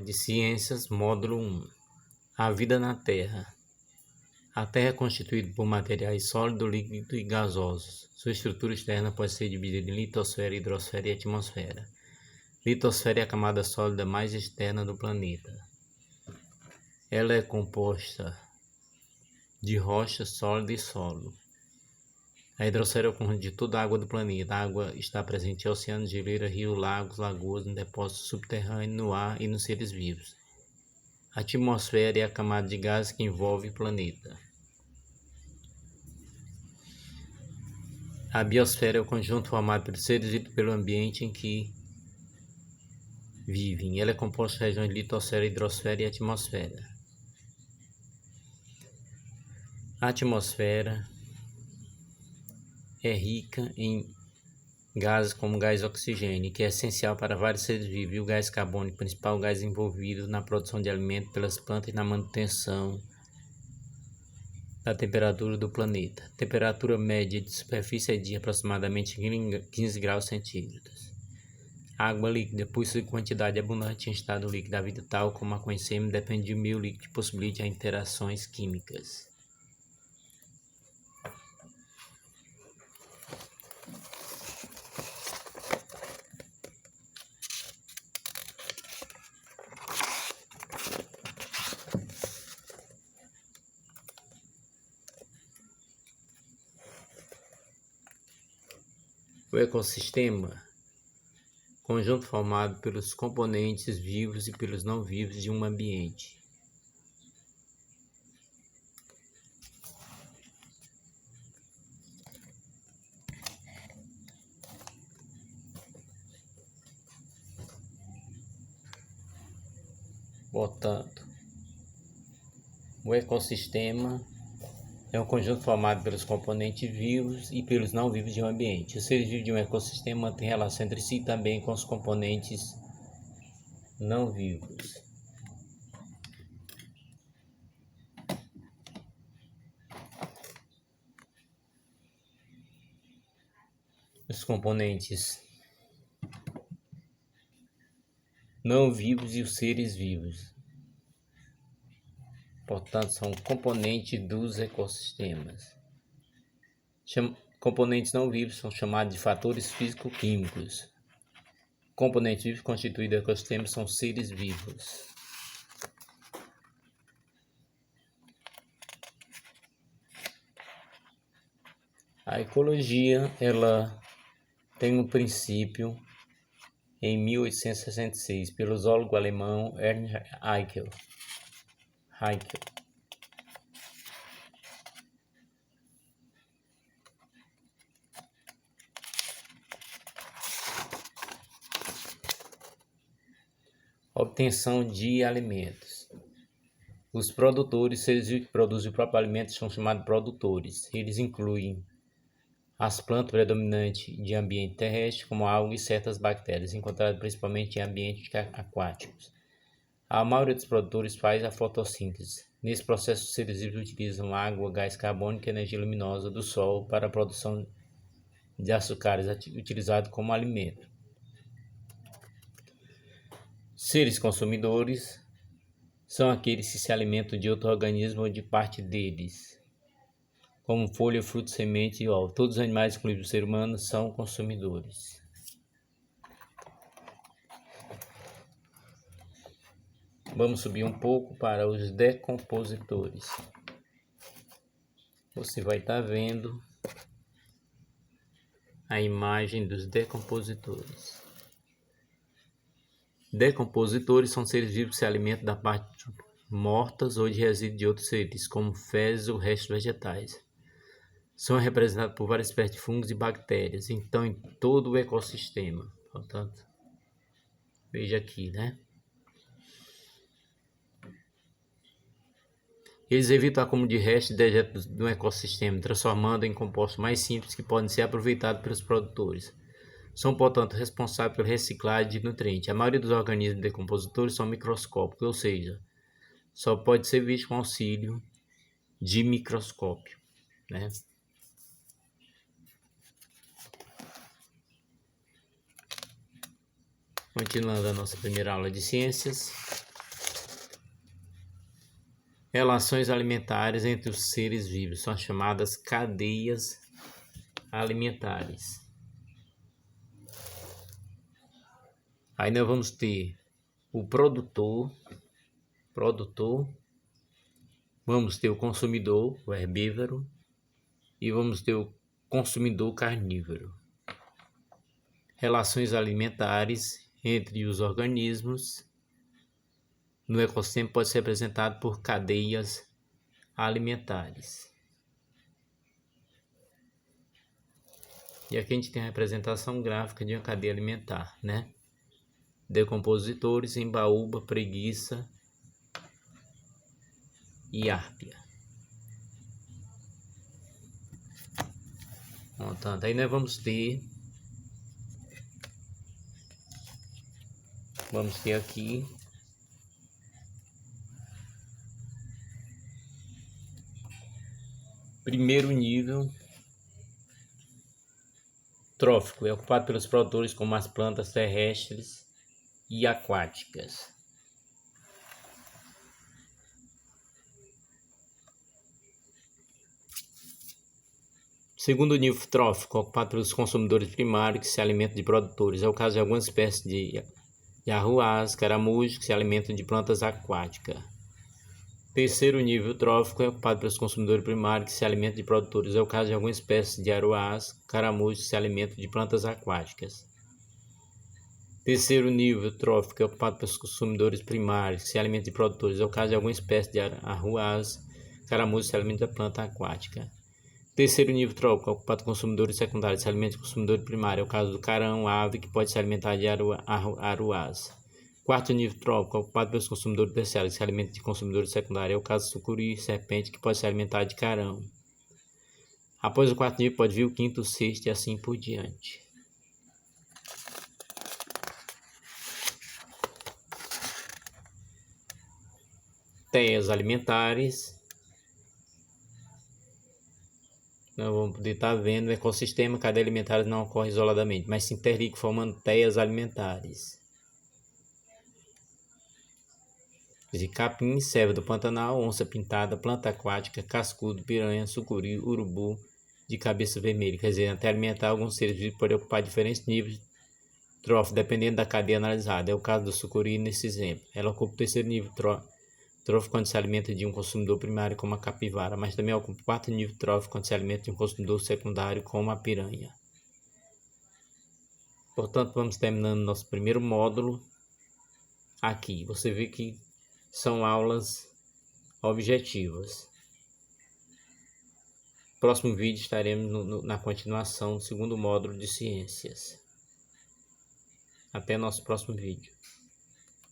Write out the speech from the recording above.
de Ciências, módulo 1. A vida na Terra. A Terra é constituída por materiais sólidos, líquidos e gasosos. Sua estrutura externa pode ser dividida em litosfera, hidrosfera e atmosfera. Litosfera é a camada sólida mais externa do planeta. Ela é composta de rocha sólida e solo. A hidrosfera é o conjunto de toda a água do planeta. A água está presente em oceanos, geleiras, rios, lagos, lagoas, no depósito subterrâneo, no ar e nos seres vivos. A atmosfera é a camada de gases que envolve o planeta. A biosfera é o conjunto formado pelos seres vivos pelo ambiente em que vivem. Ela é composta de regiões de litosfera, hidrosfera e atmosfera. A atmosfera é rica em gases como o gás oxigênio, que é essencial para vários seres vivos, e o gás carbônico, principal gás envolvido na produção de alimentos pelas plantas e na manutenção da temperatura do planeta. A temperatura média de superfície é de aproximadamente 15 graus centígrados. A água líquida, por sua quantidade abundante em estado líquido, a vida tal como a conhecemos depende de um meio líquido que possibilite interações químicas. O ecossistema, conjunto formado pelos componentes vivos e pelos não vivos de um ambiente. Portanto, o ecossistema é um conjunto formado pelos componentes vivos e pelos não vivos de um ambiente. Os seres vivos de um ecossistema mantêm relação entre si também com os componentes não vivos. Os componentes não vivos e os seres vivos. Portanto, são componentes dos ecossistemas. Componentes não vivos são chamados de fatores físico-químicos. Componentes vivos constituídos do ecossistema são seres vivos. A ecologia, ela tem um princípio em 1866 pelo zoólogo alemão Ernst Haeckel. Obtenção de alimentos. Os produtores, seres vivos que produzem o próprio alimento, são chamados de produtores. Eles incluem as plantas predominantes de ambiente terrestre, como algas e certas bactérias, encontradas principalmente em ambientes aquáticos. A maioria dos produtores faz a fotossíntese. Nesse processo, os seres vivos utilizam água, gás carbônico e energia luminosa do sol para a produção de açúcares utilizados como alimento. Seres consumidores são aqueles que se alimentam de outro organismo ou de parte deles, como folha, fruto, semente e ovo. Todos os animais, incluindo o ser humano, são consumidores. Vamos subir um pouco para os decompositores. Você vai estar vendo a imagem dos decompositores. Decompositores são seres vivos que se alimentam da parte mortas ou de resíduos de outros seres, como fezes ou restos vegetais. São representados por várias espécies de fungos e bactérias, então em todo o ecossistema. Portanto, veja aqui, né? Eles evitam o acúmulo de restos e dejetos do ecossistema, transformando em compostos mais simples que podem ser aproveitados pelos produtores. São, portanto, responsáveis pela reciclagem de nutrientes. A maioria dos organismos decompositores são microscópicos, ou seja, só pode ser visto com auxílio de microscópio, né? Continuando a nossa primeira aula de ciências. Relações alimentares entre os seres vivos são as chamadas cadeias alimentares. Aí nós vamos ter o produtor, vamos ter o consumidor, o herbívoro, e vamos ter o consumidor carnívoro. Relações alimentares entre os organismos no ecossistema pode ser representado por cadeias alimentares. E aqui a gente tem a representação gráfica de uma cadeia alimentar, né? Decompositores, embaúba, preguiça e árpia. Portanto, aí nós vamos ter aqui primeiro nível trófico, é ocupado pelos produtores como as plantas terrestres e aquáticas. Segundo nível trófico, ocupado pelos consumidores primários que se alimentam de produtores. É o caso de algumas espécies de arruás, caramujos que se alimentam de plantas aquáticas. Terceiro nível trófico é ocupado pelos consumidores primários que se alimentam de produtores. É o caso de algumas espécies de arruás, caramujos que se alimentam de plantas aquáticas. Terceiro nível trófico é ocupado pelos consumidores primários que se alimentam de produtores. É o caso de alguma espécie de arruás, caramujos que se alimentam de planta aquática. Terceiro nível trófico é ocupado por consumidores secundários que se alimentam de consumidor primário. É o caso do carão, ave, que pode se alimentar de arruás. Quarto nível trófico é ocupado pelos consumidores terciários que se alimentam de consumidores secundários. É o caso do sucuri, serpente, que pode se alimentar de carão. Após o quarto nível pode vir o quinto, o sexto e assim por diante. Teias alimentares. Nós vamos poder estar vendo o ecossistema, cadeia alimentar não ocorre isoladamente, mas se interliga formando teias alimentares. De capim, serva do Pantanal, onça pintada, planta aquática, cascudo, piranha, sucuri, urubu de cabeça vermelha. Quer dizer, até alimentar alguns seres vivos pode ocupar diferentes níveis de trófico, dependendo da cadeia analisada. É o caso do sucuri nesse exemplo. Ela ocupa o terceiro nível trófico quando se alimenta de um consumidor primário como a capivara, mas também ocupa o quarto nível trófico quando se alimenta de um consumidor secundário como a piranha. Portanto, vamos terminando nosso primeiro módulo aqui. Você vê que são aulas objetivas. No próximo vídeo estaremos na continuação do segundo módulo de ciências. Até nosso próximo vídeo.